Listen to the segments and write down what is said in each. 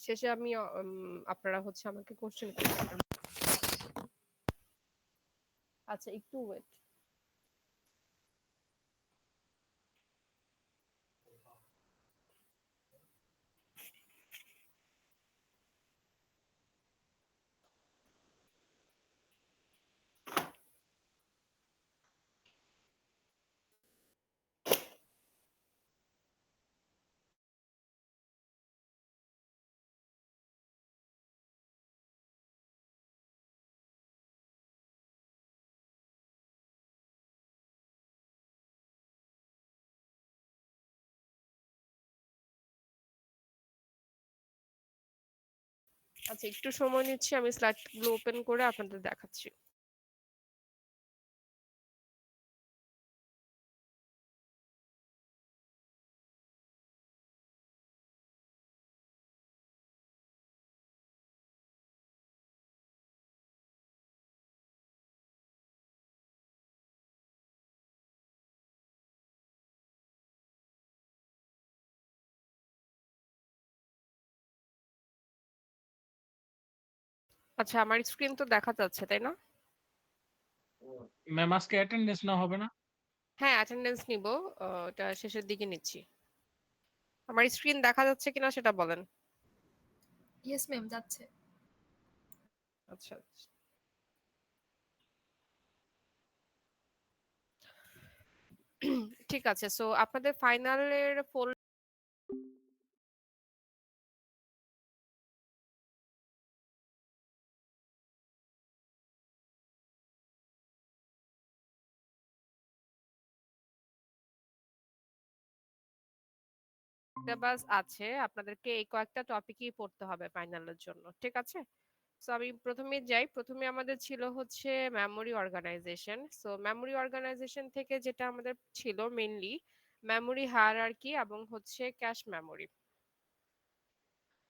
শেষে আমি আপনারা হচ্ছে আমাকে কোশ্চেন করতে পারেন। আচ্ছা, একটু ওয়েট। আচ্ছা, একটু সময় নিচ্ছি, আমি স্লাইড গুলো ওপেন করে আপনাদের দেখাচ্ছি। আচ্ছা, আমার স্ক্রিন তো দেখা যাচ্ছে, তাই না? ম্যাম আজকে অ্যাটেন্ডেন্স না হবে না? হ্যাঁ, অ্যাটেন্ডেন্স নিব। ওটা শেষের দিকে নিচ্ছি। আমার স্ক্রিন দেখা যাচ্ছে কিনা সেটা বলেন। ইয়েস ম্যাম, যাচ্ছে। আচ্ছা, ঠিক আছে। সো আপনাদের ফাইনালের সিলেবাস আছে, আপনাদেরকে এই কয়েকটা টপিকই পড়তে হবে ফাইনালের জন্য, ঠিক আছে? সো আমি প্রথমে যাই। প্রথমে আমাদের ছিল হচ্ছে memory organisation. So memory organisation থেকে যেটা আমাদের ছিল মেইনলি মেমোরি হায়ারার্কি এবং হচ্ছে ক্যাশ মেমোরি।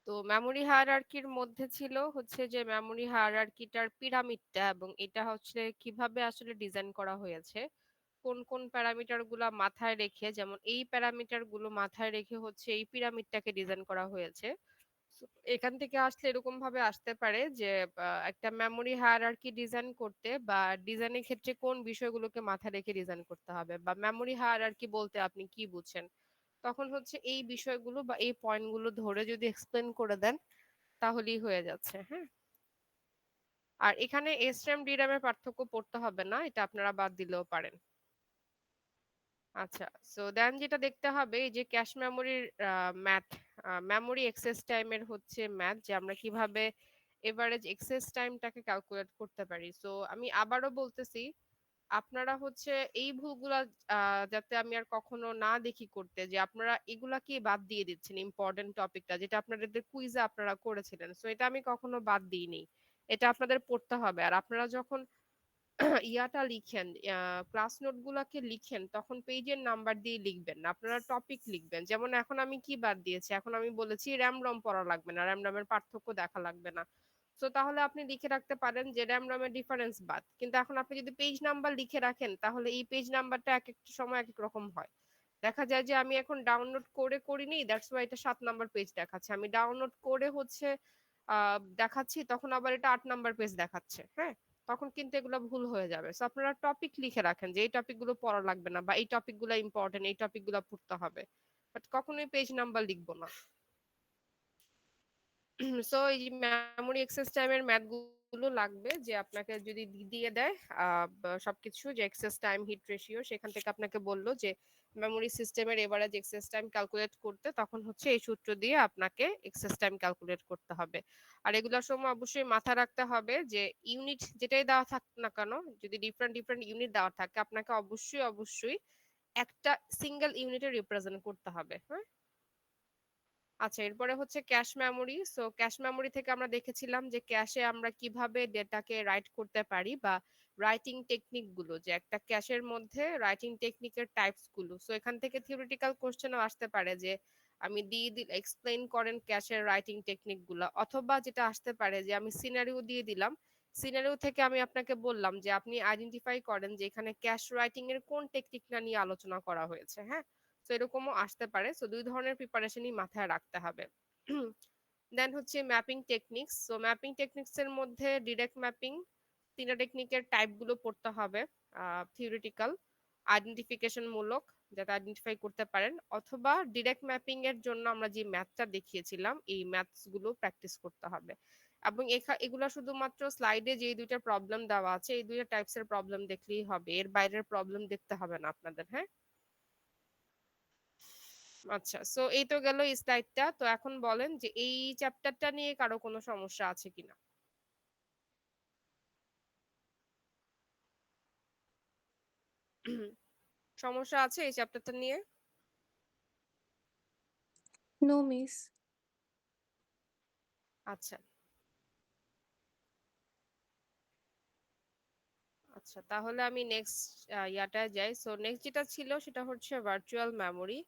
তো মেমোরি হায়ারার্কির মধ্যে ছিল হচ্ছে যে মেমোরি হায়ারার্কিটার পিরামিডটা, এবং এটা হচ্ছে কিভাবে আসলে ডিজাইন করা হয়েছে, কোন কোন প্যারামিটার গুলা মাথায় রেখে, যেমন এই প্যারামিটার গুলো মাথায় রেখে হচ্ছে এই পিরামিডটাকে ডিজাইন করা হয়েছে। So, এখান থেকে আসলে এরকম ভাবে আসতে পারে যে একটা মেমোরি হায়ারার্কি ডিজাইন করতে বা ডিজাইনের ক্ষেত্রে কোন বিষয়গুলোকে মাথায় রেখে ডিজাইন করতে হবে, বা মেমোরি হায়ারার্কি বলতে আপনি কি বুঝছেন, তখন হচ্ছে এই বিষয়গুলো বা এই পয়েন্টগুলো ধরে যদি এক্সপ্লেন করে দেন তাহলেই হয়ে যাচ্ছে। হ্যাঁ, আর এখানে এসরাম ডিরাম এর পার্থক্য পড়তে হবে না, এটা আপনারা বাদ দিলেও পারেন। আচ্ছা, সো দেন যেটা দেখতে হবে এই যে ক্যাশ মেমোরির ম্যাথ, মেমোরি এক্সেস টাইমের হচ্ছে ম্যাথ, যে আমরা কিভাবে এভারেজ এক্সেস টাইমটাকে ক্যালকুলেট করতে পারি। সো আমি আবারও বলতেছি, আপনারা হচ্ছে এই ভুলগুলা যাতে আমি আর কখনো না দেখি করতে, যে আপনারা এগুলা কি বাদ দিয়ে দিচ্ছেন ইম্পর্টেন্ট টপিকটা, যেটা আপনাদের কুইজে আপনারা করেছিলেন। সো এটা আমি কখনো বাদ দিইনি, এটা আপনাদের পড়তে হবে। আর আপনারা যখন ইয়াটা লিখেন, ক্লাস নোট গুলাকে লিখেন, তখন পেজের নাম্বার দিয়ে লিখবেন না, আপনারা টপিক লিখবেন। যেমন এখন আমি কি বাদ দিয়েছি, এখন আমি বলেছি র্যাম রম পড়া লাগবে না, র্যাম রমের পার্থক্য দেখা লাগবে না। তো তাহলে আপনি লিখে রাখতে পারেন যে র্যাম রমের ডিফারেন্স বাদ। কিন্তু এখন আপনি যদি পেজ নাম্বার লিখে রাখেন, তাহলে এই পেজ নাম্বারটা এক একটা সময় এক এক রকম হয়। দেখা যায় যে আমি এখন ডাউনলোড করে করিনি, দ্যাটস ওয়াই এটা 7 নাম্বার পেজ দেখাচ্ছে। আমি ডাউনলোড করে হচ্ছে দেখাচ্ছি, তখন আবার এটা 8 নাম্বার পেজ দেখাচ্ছে। হ্যাঁ, তখন কিন্তু এগুলো ভুল হয়ে যাবে। সো আপনারা টপিক লিখে রাখেন যে এই টপিক গুলো পড়া লাগবে না, বা এই টপিক গুলো ইম্পর্টেন্ট, এই টপিক গুলো পড়তে হবে, বাট কখনোই পেজ নাম্বার লিখবো না। সো এই যে মেমোরি এক্সেস টাইমের ম্যাথ গুলো লাগবে, যে আপনাকে যদি দিয়ে দেয় সবকিছু, যে এক্সেস টাইম, হিট রেশিও, সেখান থেকে আপনাকে বললো যে মেমোরি সিস্টেমের এভারেজ এক্সেস টাইম ক্যালকুলেট করতে, তখন হচ্ছে এই সূত্র দিয়ে আপনাকে এক্সেস টাইম ক্যালকুলেট করতে হবে। আর এগুলোর সময় অবশ্যই মাথায় রাখতে হবে যে ইউনিট যেটাই দেওয়া থাক না কেন, যদি ডিফারেন্ট ডিফারেন্ট ইউনিট দেওয়া থাকে, আপনাকে অবশ্যই অবশ্যই একটা সিঙ্গেল ইউনিটে রিপ্রেজেন্ট করতে হবে। হ্যাঁ, আচ্ছা, এরপরে হচ্ছে cache memory. So cache memory থেকে আমরা দেখেছিলাম যে ক্যাশে আমরা কিভাবে ডেটাকে রাইট করতে পারি, বা রাইটিং টেকনিক গুলো, যে একটা ক্যাশের মধ্যে রাইটিং টেকনিকের টাইপস গুলো। সো এখান থেকে থিওরিটিক্যাল কোশ্চেনও আসতে পারে যে আমি দিয়ে দিল এক্সপ্লেইন করেন ক্যাশের রাইটিং টেকনিক গুলো, অথবা যেটা আসতে পারে যে আমি সিনারিও দিয়ে দিলাম, সিনারিও থেকে আমি আপনাকে বললাম যে আপনি আইডেন্টিফাই করেন যে এখানে ক্যাশ রাইটিং এর কোন টেকনিকটা নিয়ে আলোচনা করা হয়েছে। হ্যাঁ, তো এরকমও আসতে পারে। তো দুই ধরনের প্রিপারেশনই মাথায় রাখতে হবে। দেন হচ্ছে mapping techniques. So mapping techniques এর মধ্যে ডিরেক্ট ম্যাপিং, তিনটা টেকনিকের টাইপ গুলো পড়তে হবে। থিওরিটিক্যাল, আইডেন্টিফিকেশন মূলক, যাতে আইডেন্টিফাই করতে পারেন, অথবা ডিরেক্ট ম্যাপিং এর জন্য আমরা যে ম্যাথটা দেখিয়েছিলাম এই ম্যাথস গুলো প্র্যাকটিস করতে হবে। এবং এগুলা শুধুমাত্র স্লাইডে যে দুইটা প্রবলেম দেওয়া আছে এই দুইটা টাইপস এর প্রবলেম দেখলেই হবে, এর বাইরের প্রবলেম দেখতে হবে না আপনাদের। হ্যাঁ, আচ্ছা, সো এই তো গেল এই স্লাইডটা। তো এখন বলেন যে এই চ্যাপ্টারটা নিয়ে কারো কোনো সমস্যা আছে কিনা। সমস্যা আছে এই চ্যাপ্টারটা নিয়ে? No miss. আচ্ছা, আচ্ছা, তাহলে আমি নেক্সট ইয়াটায় যাই। সো নেক্সট যেটা ছিল সেটা হচ্ছে virtual memory.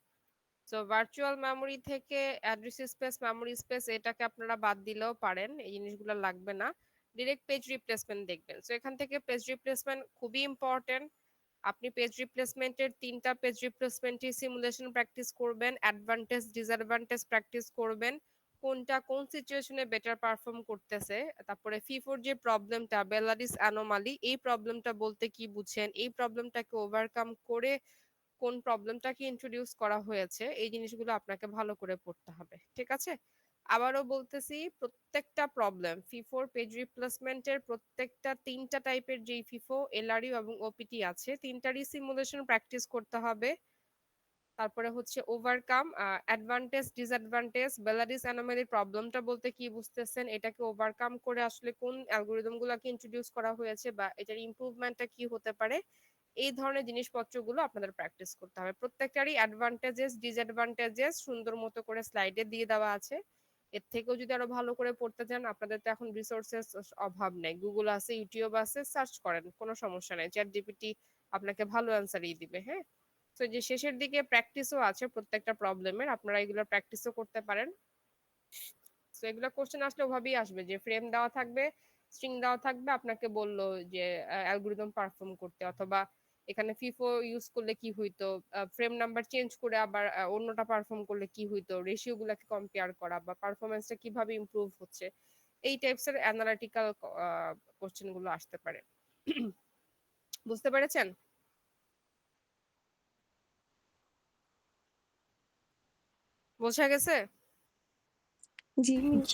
So virtual memory থেকে অ্যাড্রেস স্পেস, মেমোরি স্পেস এটাকে আপনারা বাদ দিলেও পারেন, এই জিনিসগুলো লাগবে না। ডিরেক্ট পেজ রিপ্লেসমেন্ট দেখবেন। সো এখান থেকে পেজ রিপ্লেসমেন্ট খুবই ইম্পর্টেন্ট। আপনি পেজ রিপ্লেসমেন্টের তিনটা পেজ রিপ্লেসমেন্টের সিমুলেশন প্র্যাকটিস করবেন, অ্যাডভান্টেজ ডিসঅ্যাডভান্টেজ প্র্যাকটিস করবেন, কোনটা কোন সিচুয়েশনে বেটার পারফর্ম করতেছে। তারপরে ফিফোর যে প্রবলেমটা বেলারিস অ্যানোমালি, এই প্রবলেমটা বলতে কি বুঝছেন, এই প্রবলেমটাকে ওভারকাম করে কোন প্রবলেমটাকে ইন্ট্রোডিউস করা হয়েছে, এই জিনিসগুলো আপনাকে ভালো করে পড়তে হবে। ঠিক আছে, আবারও বলতেছি, প্রত্যেকটা প্রবলেম ফিফোর পেজ রিপ্লেসমেন্টের প্রত্যেকটা তিনটা টাইপের যেই ফিফো, এলআরইউ এবং ওপিটি আছে, তিনটারই সিমুলেশন প্র্যাকটিস করতে হবে। তারপরে হচ্ছে ওভারকাম, অ্যাডভান্টেজ ডিসঅ্যাডভান্টেজ, বেলারিস অ্যানোমালি প্রবলেমটা বলতে কি বুঝতেছেন, এটাকে ওভারকাম করে আসলে কোন অ্যালগোরিদম গুলাকে ইন্ট্রোডিউস করা হয়েছে বা এটার ইমপ্রুভমেন্টটা কি হতে পারে, এই ধরনের জিনিসপত্রগুলো আপনাদের প্র্যাকটিস করতে হবে। প্রত্যেকটারই অ্যাডভান্টেজেস ডিসঅ্যাডভান্টেজেস সুন্দর মতো করে স্লাইডে দিয়ে দেওয়া আছে। এর থেকেও যদি আরো ভালো করে পড়তে চান, আপনাদের তো এখন রিসোর্সেস অভাব নেই, গুগল আছে, ইউটিউব আছে, সার্চ করেন, কোনো সমস্যা নেই, চ্যাট জিপিটি আপনাকে ভালো অ্যান্সারই দিবে। হ্যাঁ, তো যে শেষের দিকে প্র্যাকটিসও আছে প্রত্যেকটা প্রবলেমের, আপনারা এগুলো প্র্যাকটিসও করতে পারেন। তো এগুলো কোশ্চেন আসলে ওভাবেই আসবে যে ফ্রেম দেওয়া থাকবে, স্ট্রিং দেওয়া থাকবে, আপনাকে বললো যে অ্যালগোরিদম পারফর্ম করতে, অথবা এখানে ফিফো ইউজ করলে কি হইতো, ফ্রেম নাম্বার চেঞ্জ করে আবার অন্যটা পারফর্ম করলে কি হইতো, রেশিও গুলাকে কম্পেয়ার করা বা পারফরমেন্সটা কিভাবে ইমপ্রুভ হচ্ছে, এই টাইপসের অ্যানালিটিক্যাল কোশ্চেন গুলো আসতে পারে। বুঝতে পেরেছেন? বোঝা গেছে? জি মিস।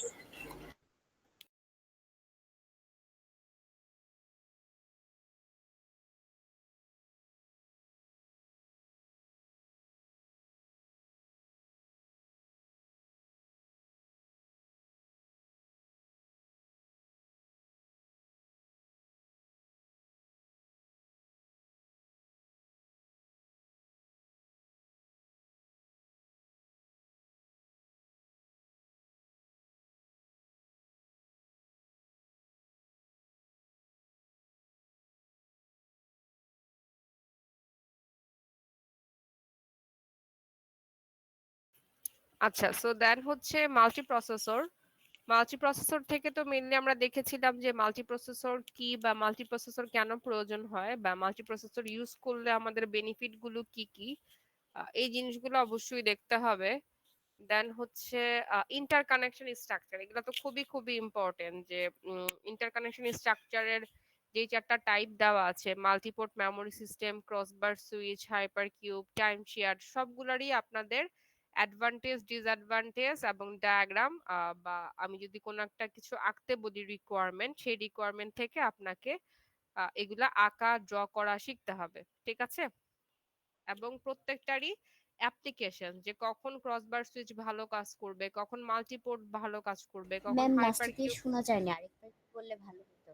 আচ্ছা, সো দেন হচ্ছে মাল্টি প্রসেসর। মাল্টি প্রসেসর থেকে তো মেইনলি আমরা দেখেছিলাম যে মাল্টি প্রসেসর কি বা মাল্টি প্রসেসর কেন প্রয়োজন হয় বা মাল্টি প্রসেসর ইউজ করলে আমাদের বেনিফিট গুলো কি কি, এই জিনিসগুলো অবশ্যই দেখতে হবে। দেন হচ্ছে ইন্টারকানেকশন স্ট্রাকচার, এগুলো তো খুবই খুবই ইম্পর্টেন্ট। যে ইন্টারকানেকশন স্ট্রাকচারের যে চারটা টাইপ দেওয়া আছে, multiport memory system, crossbar switch, hyper cube, time share, সবগুলারই আপনাদের অ্যাডভান্টেজ ডিসঅ্যাডভান্টেজ এবং ডায়াগ্রাম, বা আমি যদি কোনো একটা কিছু আঁকতে বলি রিকোয়ারমেন্ট, সেই রিকোয়ারমেন্ট থেকে আপনাকে এগুলা আঁকা ড্র করা শিখতে হবে। ঠিক আছে, এবং প্রত্যেকটারই অ্যাপ্লিকেশন, যে কখন ক্রসবার সুইচ ভালো কাজ করবে, কখন মাল্টিপোর্ট ভালো কাজ করবে, কখন ম্যাম হাইপার মাঝটা দিয়ে কিউব। শোনা যায়নি, আরেকবার একটু বললে ভালো হতো।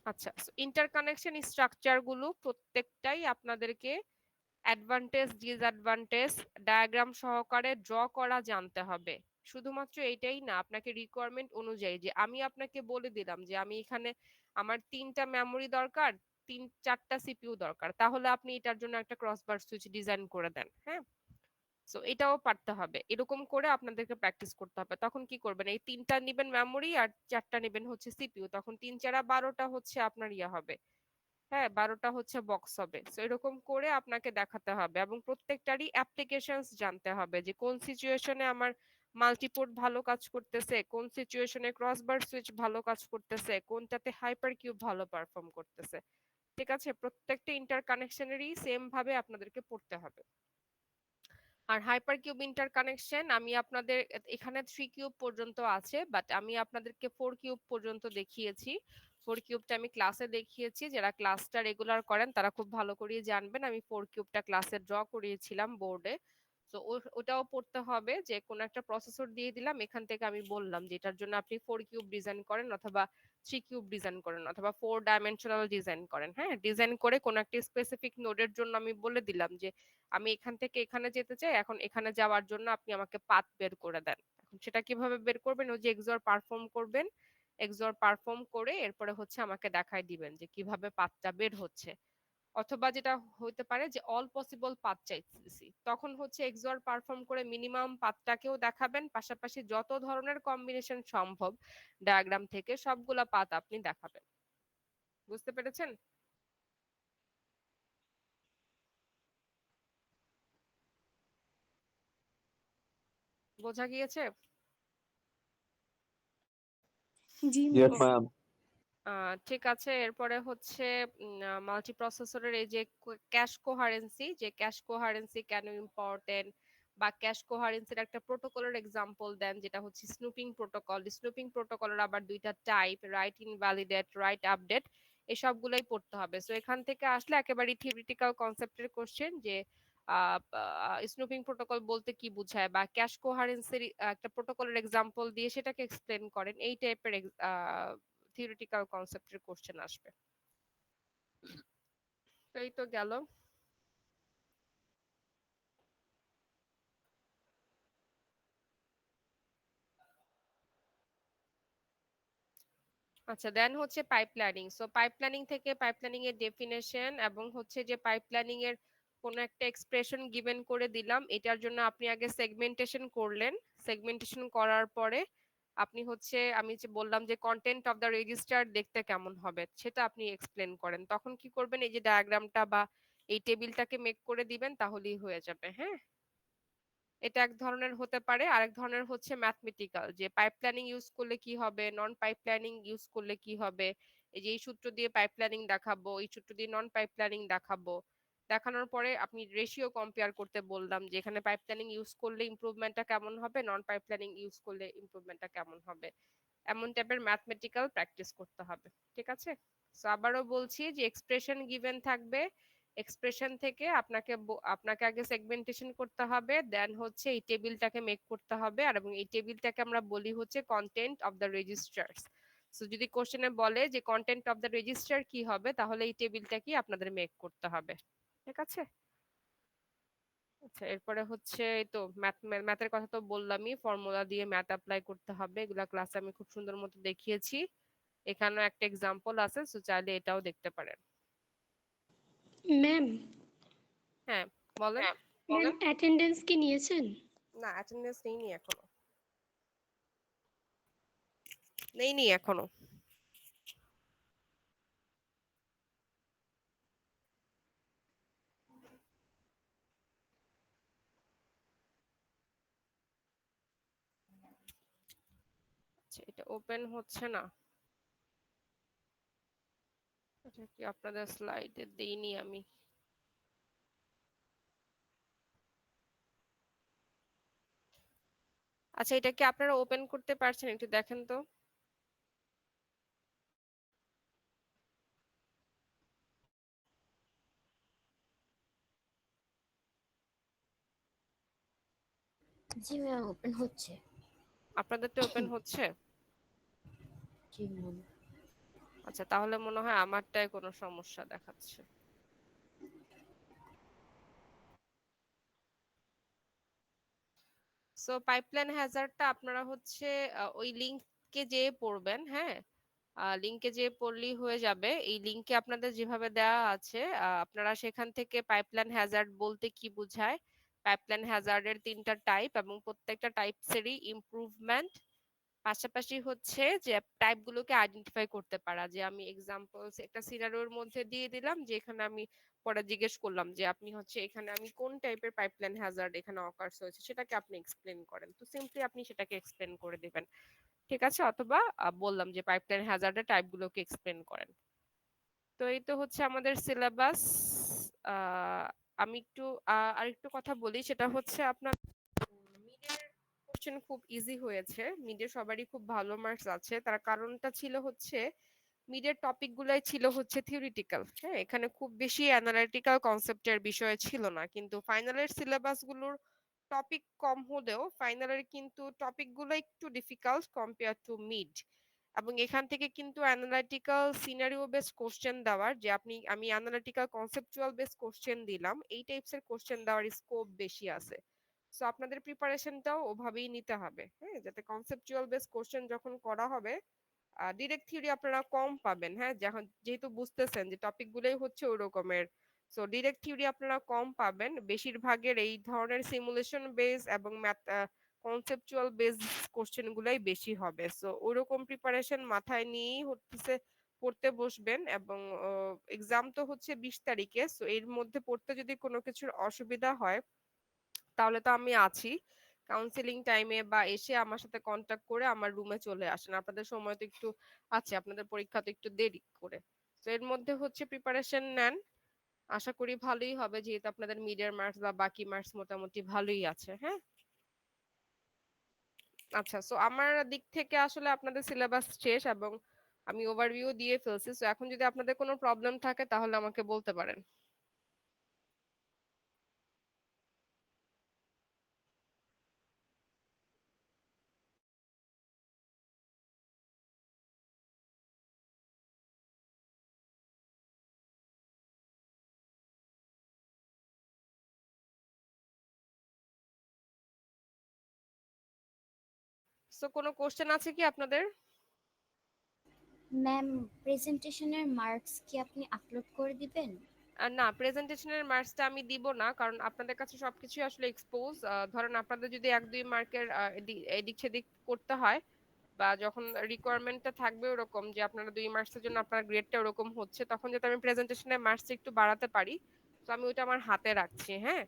আচ্ছা, ইন্টারকানেকশন স্ট্রাকচার গুলো প্রত্যেকটাই আপনাদেরকে অ্যাডভান্টেজ ডিসঅ্যাডভান্টেজ ডায়াগ্রাম সহকারে ড্র করা জানতে হবে। শুধুমাত্র এইটাই না, আপনাকে রিকোয়ারমেন্ট অনুযায়ী, যে আমি আপনাকে বলে দিলাম যে আমি এখানে আমার তিনটা মেমোরি দরকার, তিন চারটা সিপিইউ দরকার, তাহলে আপনি এটার জন্য একটা ক্রসবার সুইচ ডিজাইন করে দেন। হ্যাঁ, সো এটাও পারতে হবে, এরকম করে আপনাদেরকে প্র্যাকটিস করতে হবে। তখন কি করবেন, এই তিনটা নিবেন মেমোরি আর চারটা নিবেন হচ্ছে সিপিইউ, তখন তিন চারা 12টা হচ্ছে আপনার ইয়া হবে। হ্যাঁ, 12টা হচ্ছে বক্স হবে। তো এরকম করে আপনাকে দেখাতে হবে এবং প্রত্যেকটারই অ্যাপ্লিকেশনস জানতে হবে, যে কোন সিচুয়েশনে আমার মাল্টিপোর্ট ভালো কাজ করতেছে, কোন সিচুয়েশনে ক্রসবার সুইচ ভালো কাজ করতেছে, কোনটাতে হাইপার কিউব ভালো পারফর্ম করতেছে। ঠিক আছে, প্রত্যেকটা ইন্টারকানেকশনেরই সেম ভাবে আপনাদেরকে পড়তে হবে। আর হাইপার কিউব ইন্টারকানেকশন আমি আপনাদের এখানে 3 কিউব পর্যন্ত আছে, বাট আমি আপনাদেরকে 4 কিউব পর্যন্ত দেখিয়েছি। 4 কিউবটা আমি ক্লাসে দেখিয়েছি, যারা ক্লাসটা রেগুলার করেন তারা খুব ভালো করে জানবেন। আমি 4 কিউবটা ক্লাসে ড্র করিয়েছিলাম বোর্ডে। তো ওটাও পড়তে হবে, যে কোন একটা প্রসেসর দিয়ে দিলাম, এখান থেকে আমি বললাম যে এটার জন্য আপনি 4 কিউব ডিজাইন করেন অথবা 3 কিউব ডিজাইন করেন অথবা 4 ডাইমেনশনাল ডিজাইন করেন। হ্যাঁ, ডিজাইন করে কোন একটা স্পেসিফিক নোডের জন্য আমি বলে দিলাম যে আমি এখান থেকে এখানে যেতে চাই, এখন এখানে যাওয়ার জন্য আপনি আমাকে পাথ বের করে দেন। এখন সেটা কিভাবে বের করবেন, ওই যে এক্সঅর পারফর্ম করবেন, এক্সঅর পারফর্ম করে এরপরে হচ্ছে আমাকে দেখাই দিবেন যে কিভাবে পাথটা বের হচ্ছে। অথবা যেটা হতে পারে যে অল পসিবল পাথ চাইতেছি, তখন হচ্ছে এক্সঅর পারফর্ম করে মিনিমাম পাথটাকেও দেখাবেন, পাশাপাশি যত ধরনের কম্বিনেশন সম্ভব ডায়াগ্রাম থেকে সবগুলা পাথ আপনি দেখাবেন। বুঝতে পেরেছেন? বোঝা গিয়েছে? জি Yes, মিস। ma'am. ঠিক আছে, এরপরে হচ্ছে মাল্টিপ্রসেসরের এই যে ক্যাশ কোহারেন্সি, যে ক্যাশ কোহারেন্সি কেন ইম্পর্টেন্ট, বা ক্যাশ কোহারেন্সির একটা প্রোটোকলের এক্সাম্পল দেন, যেটা হচ্ছে স্নুপিং প্রোটোকল। স্নুপিং প্রোটোকলের আবার দুইটা type, right invalidate, right update, এই সবগুলোই পড়তে হবে। সো এখান থেকে আসলে একেবারে থিওরিটিক্যাল কনসেপ্টের কোশ্চেন যে স্নুপিং প্রোটোকল বলতে কি বোঝায়, বা ক্যাশ কোহারেন্সির একটা প্রোটোকলের এক্সাম্পল দিয়ে সেটাকে এক্সপ্লেন করেন, এই টাইপের থিওরিটিক্যাল কনসেপ্টের কোশ্চেন আসবে। তো এই তো গেল। আচ্ছা, দেন হচ্ছে পাইপলাইনিং। সো পাইপলাইনিং থেকে পাইপলাইনিং এর ডেফিনেশন এবং হচ্ছে যে পাইপলাইনিং এর কোন একটা এক্সপ্রেশন গিভেন করে দিলাম, এটার জন্য আপনি আগে সেগমেন্টেশন করলেন। সেগমেন্টেশন করার পরে আপনি হচ্ছে, আমি যে বললাম যে কন্টেন্ট অফ দ্য রেজিস্টার দেখতে কেমন হবে সেটা আপনি এক্সপ্লেন করেন, তখন কি করবেন, এই যে ডায়াগ্রামটা বা এই টেবিলটাকে মেক করে দিবেন, তাহলেই হয়ে যাবে। হ্যাঁ, এটা এক ধরনের হতে পারে। আরেক ধরনের হচ্ছে ম্যাথমেটিক্যাল, যে পাইপলাইনিং ইউজ করলে কি হবে, নন পাইপলাইনিং ইউজ করলে কি হবে, এই যে এই সূত্র দিয়ে পাইপলাইনিং দেখাবো, এই সূত্র দিয়ে নন পাইপলাইনিং দেখাবো, দেখানোর পরে আপনি রেশিও কম্পেয়ার করতে বললাম, যে এখানে পাইপলাইনিং ইউজ করলে ইমপ্রুভমেন্টটা কেমন হবে, নন পাইপলাইনিং ইউজ করলে ইমপ্রুভমেন্টটা কেমন হবে। এমন টাইপের ম্যাথমেটিক্যাল প্র্যাকটিস করতে হবে। ঠিক আছে, সো আবারও বলছি যে এক্সপ্রেশন গিভেন থাকবে, এক্সপ্রেশন থেকে আপনাকে আগে সেগমেন্টেশন করতে হবে, দেন হচ্ছে এই টেবিলটাকে মেক করতে হবে, আর এবং এই টেবিলটাকে আমরা বলি হচ্ছে content of the registers. So যদি কোশ্চেনে বলে যে কন্টেন্ট অফ দ্য রেজিস্টার কি হবে, তাহলে এই টেবিলটা কি আপনাদের মেক করতে হবে। ঠিক আছে। আচ্ছা, এরপরে হচ্ছে এই তো ম্যাথের কথা তো বললামই, ফর্মুলা দিয়ে ম্যাথ অ্যাপ্লাই করতে হবে, এগুলা ক্লাসে আমি খুব সুন্দর মতো দেখিয়েছি। এখানেও একটা এক্সাম্পল আছে, সো চাইলে এটাও দেখতে পারেন। ম্যাম, হ্যাঁ, বলেন। ম্যাম অ্যাটেন্ডেন্স কি নিয়েছেন? না, অ্যাটেন্ডেন্স নেইনি এখনো, নেইনি এখনো। আচ্ছা, এটা ওপেন হচ্ছে না, এটা কি আপনাদের স্লাইডে দেইনি আমি? আচ্ছা, এটা কি আপনারা ওপেন করতে পারছেন, একটু দেখেন তো। জি ম্যাম, ওপেন হচ্ছে। আপনাদেরটা ওপেন হচ্ছে? জি ম্যাম। আচ্ছা, তাহলে মনে হয় আমারটায় কোনো সমস্যা দেখাচ্ছে। সো পাইপলাইন হ্যাজার্ডটা আপনারা হচ্ছে ওই লিংকে যেয়ে পড়বেন। হ্যাঁ, লিংকে যেয়ে পড়লেই হয়ে যাবে। এই লিংকে আপনাদের যেভাবে দেওয়া আছে, আপনারা সেখান থেকে পাইপলাইন হ্যাজার্ড বলতে কি বোঝায়, পাইপলাইন হ্যাজার্ডের 3টা টাইপ এবং প্রত্যেকটা টাইপসেরই ইমপ্রুভমেন্ট পাশাপাশি হচ্ছে যে টাইপ গুলোকে আইডেন্টিফাই করতে পারা, যে আমি এক্সাম্পলস একটা সিনারিওর মধ্যে দিয়ে দিলাম, যে এখানে আমি পরে জিজ্ঞেস করলাম যে আপনি হচ্ছে এখানে আমি কোন টাইপের পাইপলাইন হ্যাজার্ড এখানে অকার্স হয়েছে সেটাকে আপনি এক্সপ্লেন করেন, তো সিম্পলি আপনি সেটাকে এক্সপ্লেন করে দিবেন। ঠিক আছে, অথবা বললাম যে পাইপলাইন হ্যাজার্ডের টাইপ গুলোকে এক্সপ্লেন করেন। তো এই তো হচ্ছে আমাদের সিলেবাস। আহ আমি একটু আরেকটু কথা বলি, সেটা হচ্ছে আপনার মিডের কোশ্চেন খুব ইজি হয়েছে, মিডে সবারই খুব ভালো মার্কস আছে, তার কারণটা ছিল হচ্ছে মিডের টপিক গুলাই ছিল হচ্ছে থিওরিটিক্যাল। হ্যাঁ, এখানে খুব বেশি অ্যানালিটিক্যাল কনসেপ্টের বিষয় ছিল না, কিন্তু ফাইনালের সিলেবাস গুলোর টপিক কম হলেও ফাইনালের কিন্তু টপিক গুলো একটু ডিফিকাল্ট কম্পেয়ার টু মিড, এবং এখান থেকে কিন্তু অ্যানালিটিক্যাল সিনারিও বেস কোশ্চেন দেওয়ার, যে আমি অ্যানালিটিক্যাল কনসেপচুয়াল বেস কোশ্চেন দিলাম, এই টাইপসের কোশ্চেন দেওয়ার স্কোপ বেশি আছে। সো আপনাদের প্রিপারেশনটাও ওভাবেই নিতে হবে, হ্যাঁ, যাতে কনসেপচুয়াল বেস কোশ্চেন যখন করা হবে ডিরেক্ট থিওরি আপনারা কম পাবেন। হ্যাঁ, যখন যেহেতু বুঝতেছেন যে টপিক গুলোই হচ্ছে ওই রকমের, সো ডিরেক্ট থিওরি আপনারা কম পাবেন, বেশিরভাগের এই ধরনের সিমুলেশন বেস এবং ম্যাথ কনসেপচুয়াল বেস কোশ্চেন গুলাই বেশি হবে। সো ওইরকম প্রিপারেশন মাথায় নিয়েই হচ্ছে পড়তে বসবেন, এবং এক্সাম তো হচ্ছে 20 তারিখে, সো এর মধ্যে পড়তে যদি কোনো কিছুর অসুবিধা হয় তাহলে তো আমি আছি, কাউন্সিলিং টাইমে বা এসে আমার সাথে কন্টাক্ট করে আমার রুমে চলে আসেন, আপনাদের সময় তো একটু আছে, আপনাদের পরীক্ষা তো একটু দেরি করে। তো এর মধ্যে হচ্ছে প্রিপারেশন নেন, আশা করি ভালোই হবে, যেহেতু আপনাদের মিডের মার্কস বা বাকি মার্কস মোটামুটি ভালোই আছে। হ্যাঁ, আচ্ছা, সো আমার দিক থেকে আসলে আপনাদের সিলেবাস শেষ, এবং আমি ওভারভিউ দিয়ে ফেলছি। সো এখন যদি আপনাদের কোনো প্রবলেম থাকে তাহলে আমাকে বলতে পারেন। সো কোনো কোশ্চেন আছে কি আপনাদের? ম্যাম, প্রেজেন্টেশনের মার্কস কি আপনি আপলোড করে দিবেন? না, প্রেজেন্টেশনের মার্কসটা আমি দিব না, কারণ আপনাদের কাছে সবকিছু আসলে এক্সপোজ। ধরেন আপনাদের যদি 1-2 মার্কের এদিক সেদিক করতে হয়, বা যখন রিকোয়ারমেন্টটা থাকবে ওরকম যে আপনারা 2 মার্কসের জন্য আপনার গ্রেডটা ওরকম হচ্ছে, তখন যাতে আমি প্রেজেন্টেশনের মার্কস একটু বাড়াতে পারি, তো আমি ওইটা আমার হাতে রাখছি। হ্যাঁ,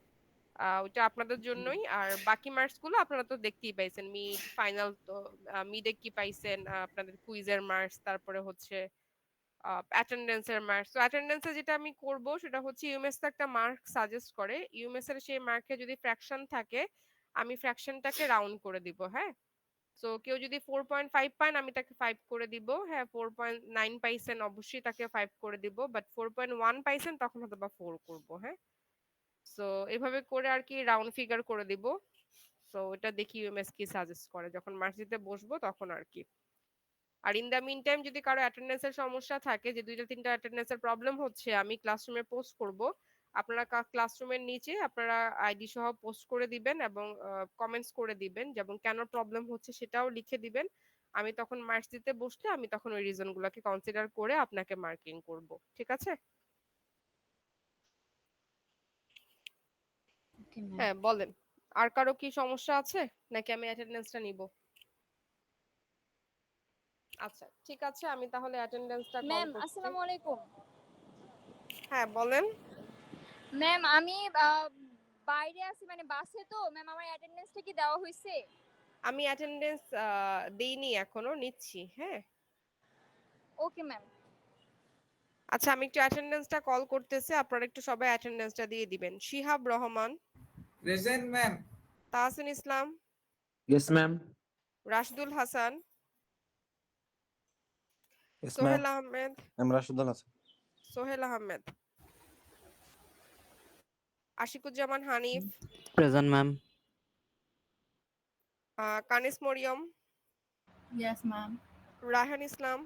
ওইটা আপনাদের জন্যই। আর বাকি মার্কস গুলো আপনারা তো দেখতেই পাইছেন, মিড ফাইনাল তো। মিডে কি পাইছেন, আপনাদের কুইজের মার্কস, তারপরে হচ্ছে অ্যাটেন্ডেন্সের মার্কস। তো অ্যাটেন্ডেন্সে যেটা আমি করব সেটা হচ্ছে ইউএমএস তো একটা মার্ক সাজেস্ট করে, ইউএমএস এর সেই মার্কে যদি ফ্র্যাকশন থাকে আমি ফ্র্যাকশনটাকে রাউন্ড করে দিব। হ্যাঁ, সো কেউ যদি 4.5 পান আমি তাকে 5 করে দিব। হ্যাঁ, 4.9 পাইছেন অবশ্যই তাকে 5 করে দিব, বাট 4.1 পাইছেন তখন হয়তো বা 4 করব। হ্যাঁ, সো এভাবে করে আর কি রাউন্ড ফিগার করে দিব। সো এটা দেখি ইউএমএস কি সাজেস্ট করে, যখন মার্কস দিতে বসবো তখন আর কি। আর ইন দা মিন টাইম যদি কারো অ্যাটেন্ডেন্সের সমস্যা থাকে, যে 2-3টা অ্যাটেন্ডেন্সের প্রবলেম হচ্ছে, আমি ক্লাসরুমে পোস্ট করব, আপনারা ক্লাসরুমের নিচে আপনারা আইডি সহ পোস্ট করে দিবেন এবং কমেন্টস করে দিবেন, যেমন কেন প্রবলেম হচ্ছে সেটাও লিখে দিবেন। আমি তখন মার্কস দিতে বসলে আমি তখন ওই রিজন গুলোকে কনসিডার করে আপনাকে মার্কিং করব। ঠিক আছে? Okay ma'am. হ্যাঁ, বলেন, আর কারো কি সমস্যা আছে নাকি আমি অ্যাটেন্ডেন্সটা নিব? আচ্ছা, ঠিক আছে, আমি তাহলে অ্যাটেন্ডেন্সটা কল ম্যাম করছি। আসসালামু আলাইকুম। হ্যাঁ, বলেন। ম্যাম আমি বাইরে আছি, মানে বাসে, তো ম্যাম আমার অ্যাটেন্ডেন্সটা কি দেওয়া হয়েছে? আমি অ্যাটেন্ডেন্স দেইনি, এখনো নিচ্ছি। হ্যাঁ, ওকে ম্যাম। আচ্ছা, আমি একটু অ্যাটেন্ডেন্সটা কল করতেছি, আপনারা একটু সবাই অ্যাটেন্ডেন্সটা দিয়ে দিবেন। Shihab Rahman, present ma'am. Tahsin Islam, Yes, ma'am. Rashdul Hasan, Yes, ma'am. Sohel Ahmed, I'm Rashidul Hasan. Sohel Ahmed, Ashikuzzaman Hanif, Present, ma'am. Kanis Mariam, yes ma'am. Raihan Islam,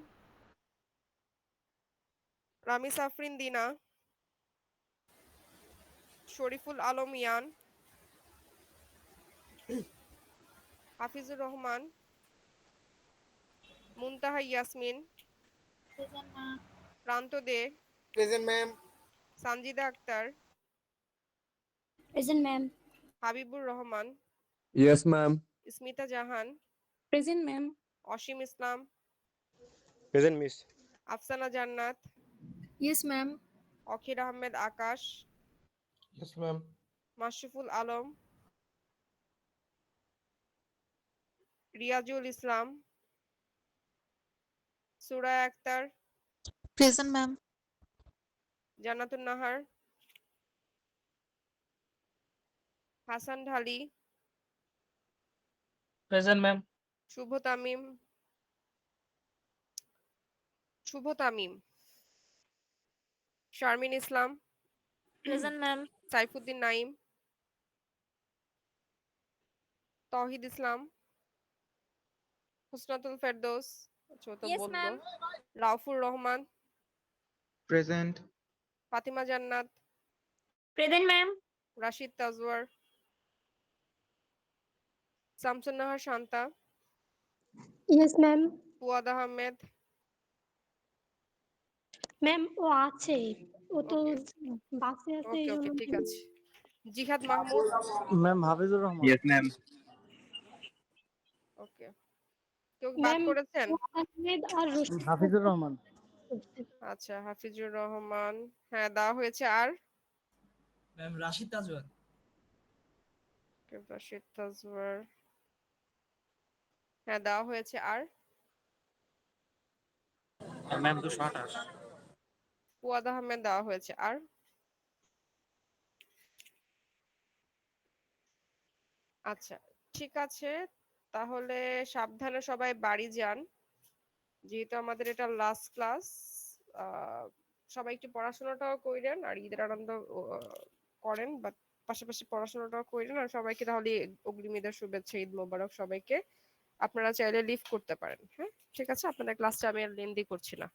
Ramis Afrin Dina, Shariful Alam Ian, Hafizur Rahman, Muntaha Yasmin, present ma'am. Pranto Dey, present ma'am. Sanjida Akter, present ma'am. Habibur Rahman, Yes, ma'am. Smita Jahan, present ma'am. Asim Islam, present miss. Afsana Jannat, Yes, ma'am. অখির Ahmed Akash, Yes, ma'am. মাশরুফুল Alam, Riazul Islam, Suraya Akter, Present, ma'am. Jannatun Nahar, Hasan Dhali, present ma'am. Shubho Tamim, Sharmin Islam, Present, ma'am. Saifuddin Naim, তৌহিদ ইসলাম, হুসনাতুল ফেরদৌস, আচ্ছা ও তো Yes, বললো, ma'am. রাউফুর Rahman, present Fatima Jannat, present ma'am. Rashid Tajwar, Shamsun Nahar Shanta, yes ma'am. Fuad Ahmed, ma'am ও আছে, ও তো ওকে বাসে আছে এই ওকে জন্য ঠিক আছে। জিহাদ Mahmud, ma'am Hafizur Rahman. Yes ma'am okay কেউ বাদ ম্যাম করেছেন? আহমেদ আর রশিদ হাফিজুর রহমান। আচ্ছা হাফিজুর রহমান, হ্যাঁ দেওয়া হয়েছে। আর ম্যাম রাশিদ তাজওয়ার। রাশিদ তাজওয়ার, হ্যাঁ দেওয়া হয়েছে। আর ম্যাম 228। ফুয়াদ আহমেদ দেওয়া হয়েছে। আর আচ্ছা ঠিক আছে, তাহলে সাবধানে সবাই বাড়ি যান, যেহেতু আমাদের এটা লাস্ট ক্লাস। সবাই একটু পড়াশোনাটাও করেন আর ঈদের আনন্দ করেন, বা পাশাপাশি পড়াশোনাটাও করেন। আর সবাইকে তাহলে অগ্রিম ঈদের শুভেচ্ছা, ঈদ মোবারক সবাইকে। আপনারা চাইলে লিভ করতে পারেন। হ্যাঁ ঠিক আছে, আপনাদের ক্লাসটা আমি আর লেন্দি করছি না।